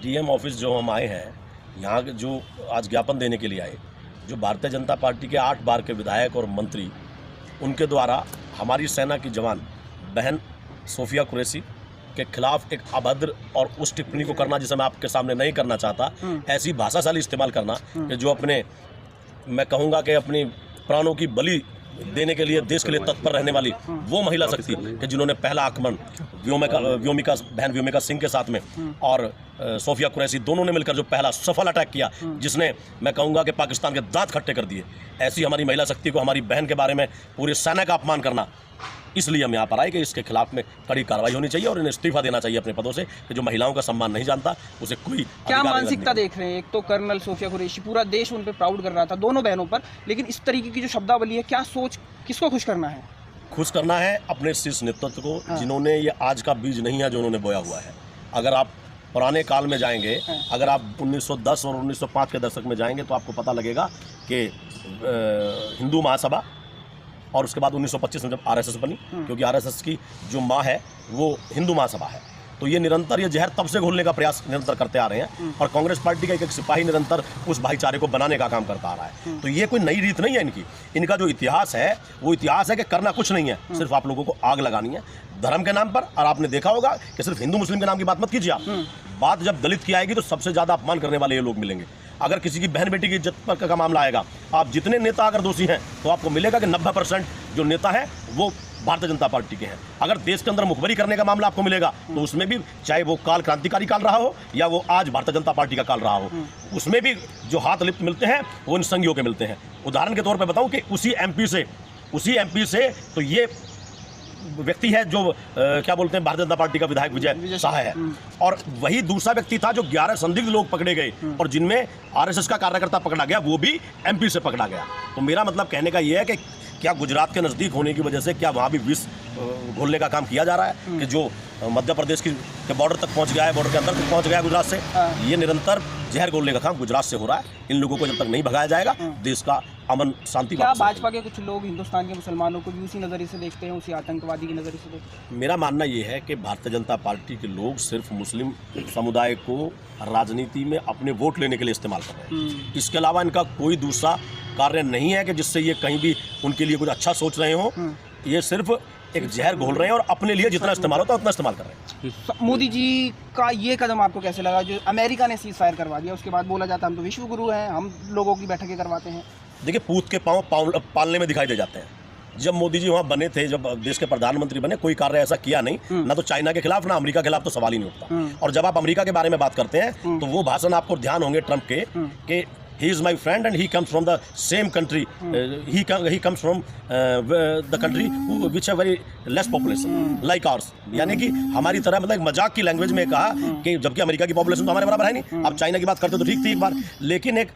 DM office जो हम आए हैं, यहाँ के जो आज ज्ञापन देने के लिए आए, जो भारतीय जनता पार्टी के 8 बार के विधायक और मंत्री, उनके द्वारा हमारी सेना की जवान बहन सोफिया कुरैशी के खिलाफ एक अभद्र और उस टिप्पणी को करना जिसे मैं आपके सामने नहीं करना चाहता, ऐसी भाषाशाली इस्तेमाल करना कि जो अपने, मैं कहूँगा कि अपनी प्राणों की बलि देने के लिए देश के लिए तत्पर रहने वाली वो महिला शक्ति कि जिन्होंने पहला आक्रमण व्योमिका बहन व्योमिका सिंह के साथ में और सोफिया कुरैशी दोनों ने मिलकर जो पहला सफल अटैक किया, जिसने मैं कहूँगा कि पाकिस्तान के दांत खट्टे कर दिए, ऐसी हमारी महिला शक्ति को, हमारी बहन के बारे में पूरी सेना का अपमान करना, इसलिए हम यहाँ पर आए कि इसके खिलाफ में कड़ी कार्रवाई होनी चाहिए और इन्हें इस्तीफा देना चाहिए अपने पदों से कि जो महिलाओं का सम्मान नहीं जानता उसे कोई क्या मानसिकता देख रहे हैं। एक तो कर्नल सोफिया कुरैशी, पूरा देश उन पर प्राउड कर रहा था, दोनों बहनों पर, लेकिन इस तरीके की जो शब्दावली है, क्या सोच, किसको खुश करना है? खुश करना है अपने शीर्ष नेतृत्व को, जिन्होंने ये आज का बीज नहीं है जो उन्होंने बोया हुआ है। अगर आप पुराने काल में जाएंगे, अगर आप 1910 और 1905 के दशक में जाएंगे तो आपको पता लगेगा कि हिंदू महासभा और उसके बाद 1925 में जब आरएसएस बनी, क्योंकि आरएसएस की जो माँ है वो हिंदू महासभा है, तो ये निरंतर ये जहर तब से घोलने का प्रयास निरंतर करते आ रहे हैं और कांग्रेस पार्टी का एक सिपाही निरंतर उस भाईचारे को बनाने का काम करता आ रहा है। तो ये कोई नई रीत नहीं है इनकी, इनका जो इतिहास है वो इतिहास है कि करना कुछ नहीं है, सिर्फ आप लोगों को आग लगानी है धर्म के नाम पर। और आपने देखा होगा कि सिर्फ हिंदू मुस्लिम के नाम की बात मत कीजिए आप, बात जब दलित की आएगी तो सबसे ज़्यादा अपमान करने वाले ये लोग मिलेंगे। अगर किसी की बहन बेटी की इज्जत पर का मामला आएगा, आप जितने नेता अगर दोषी हैं तो आपको मिलेगा कि 90% जो नेता है वो भारतीय जनता पार्टी के हैं। अगर देश के अंदर मुखबरी करने का मामला आपको मिलेगा तो उसमें भी, चाहे वो काल क्रांतिकारी काल रहा हो या वो आज भारतीय जनता पार्टी का काल रहा हो, उसमें भी जो हाथ लिप्त मिलते हैं वो इन संघियों के मिलते हैं। उदाहरण के तौर पर बताऊं कि उसी एमपी से तो ये व्यक्ति है जो क्या बोलते हैं भारतीय जनता पार्टी का विधायक विजय शाह है, और वही दूसरा व्यक्ति था जो 11 संदिग्ध लोग पकड़े गए और जिनमें आरएसएस का कार्यकर्ता पकड़ा गया, वो भी एमपी से पकड़ा गया। तो मेरा मतलब कहने का ये है कि क्या गुजरात के नज़दीक होने की वजह से क्या वहाँ भी विष घोलने का काम किया जा रहा है कि जो मध्य प्रदेश के बॉर्डर तक पहुँच गया है, बॉर्डर के अंदर तक पहुँच गया गुजरात से, ये निरंतर जहर घोलने का काम गुजरात से हो रहा है। इन लोगों को जब तक नहीं भगाया जाएगा देश का अमन शांति। क्या भाजपा के कुछ लोग हिंदुस्तान के मुसलमानों को भी उसी नज़रिए से देखते हैं, उसी आतंकवादी की नज़रिए से देखते हैं? मेरा मानना ये है कि भारतीय जनता पार्टी के लोग सिर्फ मुस्लिम समुदाय को राजनीति में अपने वोट लेने के लिए इस्तेमाल कर रहे हैं। इसके अलावा इनका कोई दूसरा कार्य नहीं है कि जिससे ये कहीं भी उनके लिए कुछ अच्छा सोच रहे हो। ये सिर्फ एक जहर घोल रहे हैं और अपने लिए जितना इस्तेमाल होता है उतना इस्तेमाल कर रहे हैं। मोदी जी का ये कदम आपको कैसे लगा, जो अमेरिका ने सीज फायर करवा दिया, उसके बाद बोला जाता है हम तो विश्व गुरु हैं, हम लोगों की बैठकें करवाते हैं? देखिए, पूत के पाँव पालने में दिखाई दे जाते हैं। जब मोदी जी वहाँ बने थे, जब देश के प्रधानमंत्री बने, कोई कार्य ऐसा किया नहीं, ना तो चाइना के खिलाफ ना अमेरिका के खिलाफ, तो सवाल ही नहीं उठता। और जब आप अमेरिका के बारे में बात करते हैं तो वो भाषण आपको ध्यान होंगे ट्रंप के कि he is my friend and he comes from the same country, he comes from the country which have very less population like ours, यानी कि हमारी तरह, मतलब मजाक की लैंग्वेज में कहा कि जबकि अमेरिका की पॉपुलेशन तो हमारे बराबर है नहीं। अब चाइना की बात करते तो ठीक थी एक बार, लेकिन एक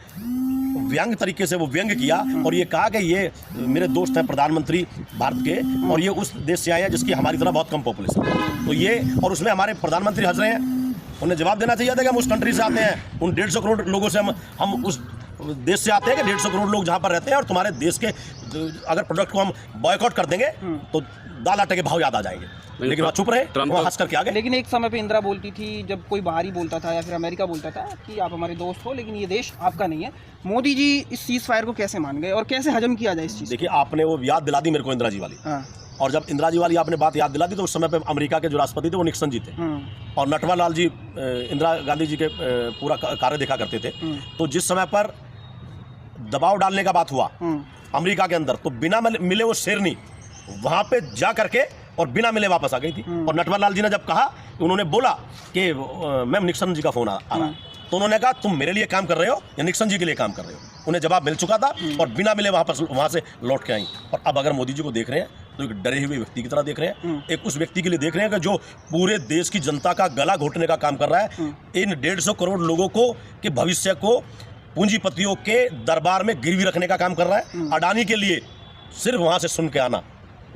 व्यंग तरीके से वो व्यंग किया और ये कहा कि ये मेरे दोस्त हैं प्रधानमंत्री भारत के और ये उस देश से आए हैं जिसकी हमारी तरह बहुत कम पॉपुलेशन है। तो ये, और उसमें हमारे प्रधानमंत्री हंस रहे हैं। उन्हें जवाब देना चाहिए था कि हम उस कंट्री से आते हैं, उन 150 करोड़ लोगों से हम उस देश से आते हैं कि 150 करोड़ लोग जहाँ पर रहते हैं, और तुम्हारे देश के अगर प्रोडक्ट को हम बॉयकॉट कर देंगे तो दाल आटे के भाव याद आ जाएंगे। लेकिन वहाँ चुप रहे, वहाँ हंस करके आ गए। लेकिन एक समय पे इंदिरा बोलती थी, जब कोई बाहरी बोलता था या फिर अमेरिका बोलता था कि आप हमारे दोस्त हो लेकिन ये देश आपका नहीं है। मोदी जी इस सीज फायर को कैसे मान गए और कैसे हजम किया जाए इस चीज़? देखिए, आपने वो याद दिला दी मेरे को इंदिरा जी वाली, और जब इंदिरा जी वाली आपने बात याद दिला दी तो उस समय पे अमेरिका के जो राष्ट्रपति थे वो निक्सन जी थे और नटवरलाल जी इंदिरा गांधी जी के पूरा कार्य देखा करते थे। तो जिस समय पर दबाव डालने का बात हुआ अमेरिका के अंदर, तो बिना मिले वो शेरनी वहाँ पे जा करके और बिना मिले वापस आ गई थी। और नटवरलाल जी ने जब कहा, उन्होंने बोला कि मैम निक्सन जी का फोन आ रहा है, तो उन्होंने कहा तुम मेरे लिए काम कर रहे हो या निक्सन जी के लिए काम कर रहे हो? उन्हें जवाब मिल चुका था और बिना मिले वापस वहाँ से लौट के आई। और अब अगर मोदी जी को देख रहे हैं तो एक डरे हुए व्यक्ति की तरह देख रहे हैं, एक उस व्यक्ति के लिए देख रहे हैं कि जो पूरे देश की जनता का गला घोटने का काम कर रहा है, इन 150 करोड़ लोगों को के भविष्य को पूंजीपतियों के दरबार में गिरवी रखने का काम कर रहा है। अडानी के लिए सिर्फ वहाँ से सुन के आना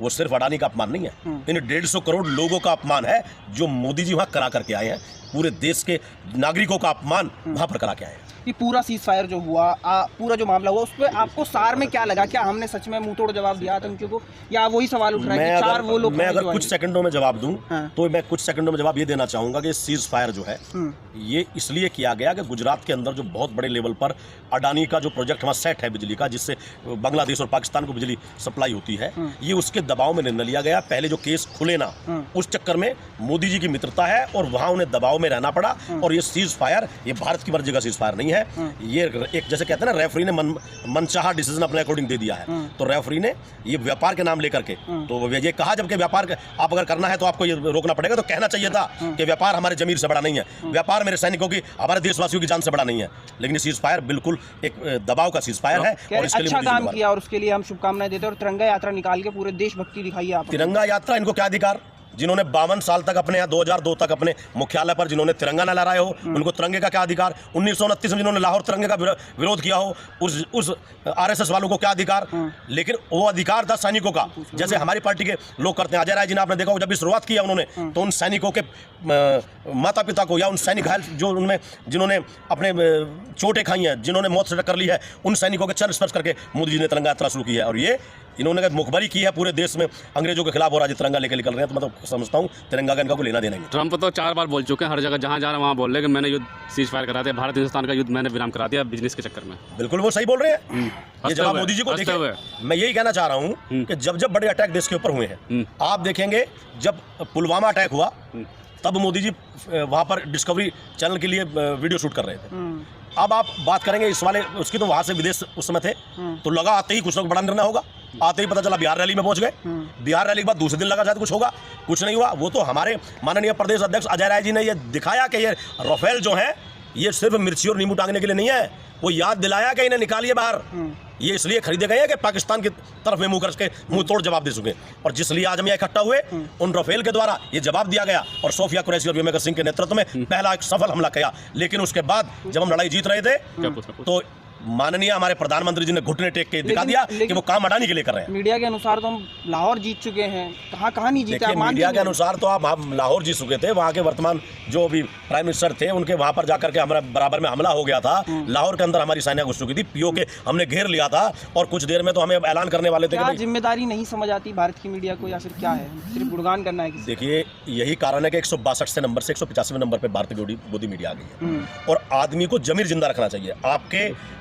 वो सिर्फ अडानी का अपमान नहीं है, इन 150 करोड़ लोगों का अपमान है जो मोदी जी वहाँ करा करके आए हैं। पूरे देश के नागरिकों का अपमान वहाँ पर करा के आए हैं। ये पूरा सीज फायर जो हुआ, पूरा जो मामला हुआ, उस पर आपको सार में क्या लगा? क्या हमने सच में मुंह तोड़ जवाब दिया आतंकियों को, या वही सवाल उठ रहा है कि चार वो लोग? मैं अगर कुछ सेकंडों में जवाब दूं तो मैं कुछ सेकंडों में जवाब ये देना चाहूंगा कि सीज फायर जो है ये इसलिए किया गया कि गुजरात के अंदर जो बहुत बड़े लेवल पर अडानी का जो प्रोजेक्ट वहाँ सेट है बिजली का, जिससे बांग्लादेश और पाकिस्तान को बिजली सप्लाई होती है, ये उसके दबाव में निर्णय लिया गया। पहले जो केस खुले ना, उस चक्कर में मोदी जी की मित्रता है और वहाँ उन्हें दबाव में रहना पड़ा। और ये सीज फायर ये भारत की मर्जी का सीज फायर नहीं है, ये एक जैसे कहते हैं ना, रेफरी ने मनचाहा डिसीजन अपने अकॉर्डिंग दे दिया है। तो रेफरी ने ये व्यापार के नाम लेकर के तो ये कहा जबकि व्यापार आप अगर करना है तो आपको ये रोकना पड़ेगा। तो कहना चाहिए था कि व्यापार हमारे जमीर से बड़ा नहीं है, व्यापार मेरे सैनिकों की, हमारे देशवासियों की जान से बड़ा नहीं है। लेकिन सीज फायर बिल्कुल एक दबाव का सीज फायर है और इसके लिए अच्छा काम किया और उसके लिए हम शुभकामनाएं देते हैं। और तिरंगा यात्रा निकाल के पूरे देशभक्ति दिखाई है। तिरंगा यात्रा, इनको क्या अधिकार? जिन्होंने 52 साल तक अपने यहाँ 2002 तक अपने मुख्यालय पर जिन्होंने तिरंगा न लहराए हो, उनको तिरंगे का क्या अधिकार? 1929 में जिन्होंने लाहौर तिरंगे का विरोध किया हो, उस आरएसएस वालों को क्या अधिकार? लेकिन वो अधिकार था सैनिकों का, जैसे हमारी पार्टी के लोग करते हैं। अजय राय जी ने आपने देखा जब भी शुरुआत किया उन्होंने, तो उन सैनिकों के माता पिता को या उन सैनिक घायल जो उनमें जिन्होंने अपने चोटें खाई हैं, जिन्होंने मौत से टक्कर ली है, उन सैनिकों के चरण स्पर्श करके मोदी जी ने तिरंगा यात्रा शुरू की है। और ये इन्होंने मुखबरी की है पूरे देश में अंग्रेजों के खिलाफ, और आज तिरंगा लेकर निकल रहे हैं। तो मतलब समझता हूँ तिरंगा का इनका कोई लेना देना नहीं। ट्रंप तो 4 बार बोल चुके हैं, हर जगह जहाँ जा रहे हैं वहाँ बोल रहे हैं कि मैंने युद्ध सीज फायर करा दिया, भारत हिंदुस्तान का युद्ध मैंने विराम करा दिया बिजनेस के चक्कर में। बिल्कुल वो सही बोल रहे हैं। ये जवाब मोदी जी को देखिए। मैं यही कहना चाह रहा हूँ कि जब जब बड़े अटैक देश के ऊपर हुए हैं, आप देखेंगे जब पुलवामा अटैक हुआ तब मोदी जी वहाँ पर डिस्कवरी चैनल के लिए वीडियो शूट कर रहे थे। अब आप बात करेंगे इस वाले उसकी, तो वहाँ से विदेश उस समय थे, तो लगा आते ही कुछ ना बड़ा निर्णय होगा। आते ही पता चला बिहार रैली में पहुंच गए। बिहार रैली के बाद दूसरे दिन लगा शायद कुछ होगा, कुछ नहीं हुआ। वो तो हमारे माननीय प्रदेश अध्यक्ष अजय राय जी ने ये दिखाया कि ये राफेल जो है ये सिर्फ मिर्ची और नींबू टांगने के लिए नहीं है, वो याद दिलाया कि इन्हें निकालिए बाहर। ये इसलिए खरीदे गए हैं कि पाकिस्तान की तरफ में मुंह करके मुंह तोड़ जवाब दे चुके, और जिसलिए आज हम यहाँ इकट्ठा हुए उन राफेल के द्वारा ये जवाब दिया गया। और सोफिया कुरैशी और व्योमकेश सिंह के नेतृत्व में पहला एक सफल हमला किया। लेकिन उसके बाद जब हम लड़ाई जीत रहे थे तो माननीय हमारे प्रधानमंत्री जी ने घुटने टेक के दिखा दिया कि वो काम अडानी के लिए कर रहे हैं। मीडिया के अनुसार तो हम लाहौर जीत चुके हैं, कहाँ नहीं जीते? मीडिया के अनुसार तो आप लाहौर जीत चुके थे। वहाँ के वर्तमान जो भी प्राइम मिनिस्टर थे उनके वहाँ पर जाकर के हमारा बराबर में हमला हो गया था। लाहौर के अंदर हमारी सेना घुस चुकी थी, पीओ के हमने घेर लिया था, और कुछ देर में तो हमें ऐलान करने वाले थे कि जिम्मेदारी नहीं समझ आती भारत की मीडिया को, या फिर क्या है, सिर्फ गुणगान करना है? देखिए यही कारण है कि 162 से नंबर से 185वें नंबर पर भारतीय मोदी मीडिया आ गई है। और आदमी को जमीर जिंदा रखना चाहिए। आपके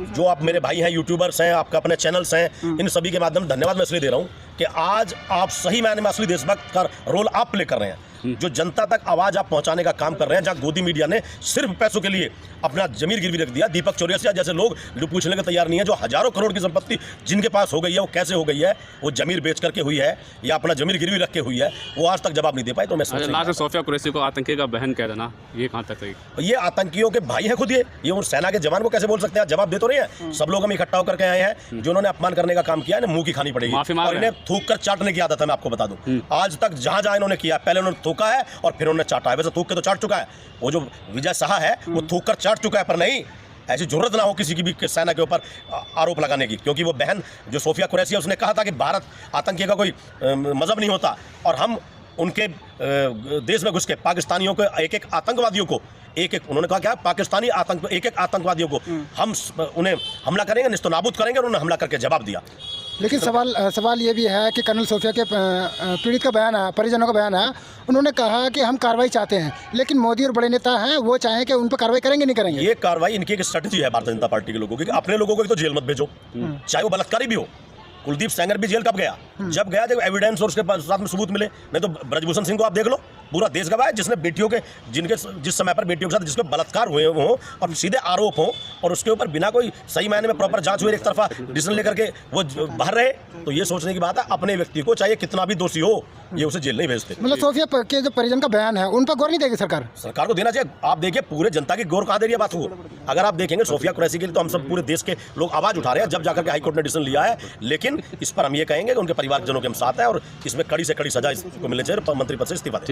जो आप मेरे भाई हैं, यूट्यूबर्स हैं, आपका अपने चैनल्स हैं, इन सभी के माध्यम धन्यवाद मैं इसलिए दे रहा हूं कि आज आप सही मायने में असली देशभक्त का रोल आप प्ले कर रहे हैं। जो जनता तक आवाज आप पहुंचाने का काम कर रहे हैं, जहां गोदी मीडिया ने सिर्फ पैसों के लिए अपना जमीर गिरवी रख दिया। दीपक चौरसिया जैसे लोग जो पूछने के तैयार नहीं है, जो हजारों करोड़ की संपत्ति जिनके पास हो गई है, वो कैसे हो गई है, वो जमीर बेच करके हुई है या अपना जमीर गिरवी रख के हुई है, वो आज तक जवाब नहीं दे पाए। तो मैं लास्ट सोफिया कुरैशी को आतंकी का बहन कह देना, ये कहां तक सही? ये आतंकियों के भाई हैं खुद, ये उन सेना के जवान को कैसे बोल सकते हैं? जवाब दे तो रहे हैं। सब लोग हम इकट्ठा होकर के आए हैं, जो उन्होंने अपमान करने का काम किया है, मुंह की खानी पड़ेगी। और इन्हें थूक कर चाटने की आदत है, मैं आपको बता दूं। आज तक जहां जहां इन्होंने किया, पहले उन्होंने थूका है और फिर उन्होंने चाटा है। वैसे थूक के तो चाट चुका है, वो जो विजय शाह है वो थूक कर चाट चुका है, पर नहीं ऐसी जरूरत ना हो किसी की भी सेना के ऊपर आरोप लगाने की, क्योंकि वो बहन जो सोफिया कुरैशी है उसने कहा था कि भारत आतंकी का कोई मजहब नहीं होता, और हम उनके देश में घुस के पाकिस्तानियों को एक आतंकवादियों को उन्होंने कहा क्या, पाकिस्तानी एक आतंकवादियों को हम उन्हें हमला करेंगे, निस्तनाबूद करेंगे, और उन्होंने हमला करके जवाब दिया। लेकिन सवाल ये भी है कि कर्नल सोफिया के पीड़ित का बयान है, परिजनों का बयान है, उन्होंने कहा कि हम कार्रवाई चाहते हैं, लेकिन मोदी और बड़े नेता हैं वो चाहें कि उन पर कार्रवाई करेंगे नहीं करेंगे। ये कार्रवाई इनकी एक स्ट्रेटजी है भारतीय जनता पार्टी के लोगों की, अपने लोगों को तो जेल मत भेजो, चाहे वो बलात्कारी भी हो। कुलदीप सेंगर भी जेल कब गया? जब गया जब एविडेंस और उसके साथ में सबूत मिले। नहीं तो ब्रजभूषण सिंह को आप देख लो, पूरा देश गवाह है, जिसने बेटियों के जिस समय पर बेटियों के साथ जिसके बलात्कार हुए हों और सीधे आरोप हो, और उसके ऊपर बिना कोई सही मायने में प्रॉपर जांच हुई एक तरफा डिसीजन लेकर के वो बाहर रहे, तो ये सोचने की बात है। अपने व्यक्ति को चाहे कितना भी दोषी हो, ये उसे जेल नहीं भेजते। मतलब सोफिया के जो परिजन का बयान है उन पर गौर नहीं देगी सरकार? सरकार को देना चाहिए। आप देखिए पूरे जनता की गौर कहाँ दे रही है बात को। अगर आप देखेंगे सोफिया कुरैशी के लिए तो हम सब पूरे देश के लोग आवाज उठा रहे हैं, जब जाकर के हाईकोर्ट ने डिसीजन लिया है। लेकिन इस पर हम ये कहेंगे कि उनके परिवारजनों के हम साथ हैं, और इसमें कड़ी से कड़ी सजा इसको मिलनी चाहिए, मंत्री पद से इस्तीफा दें।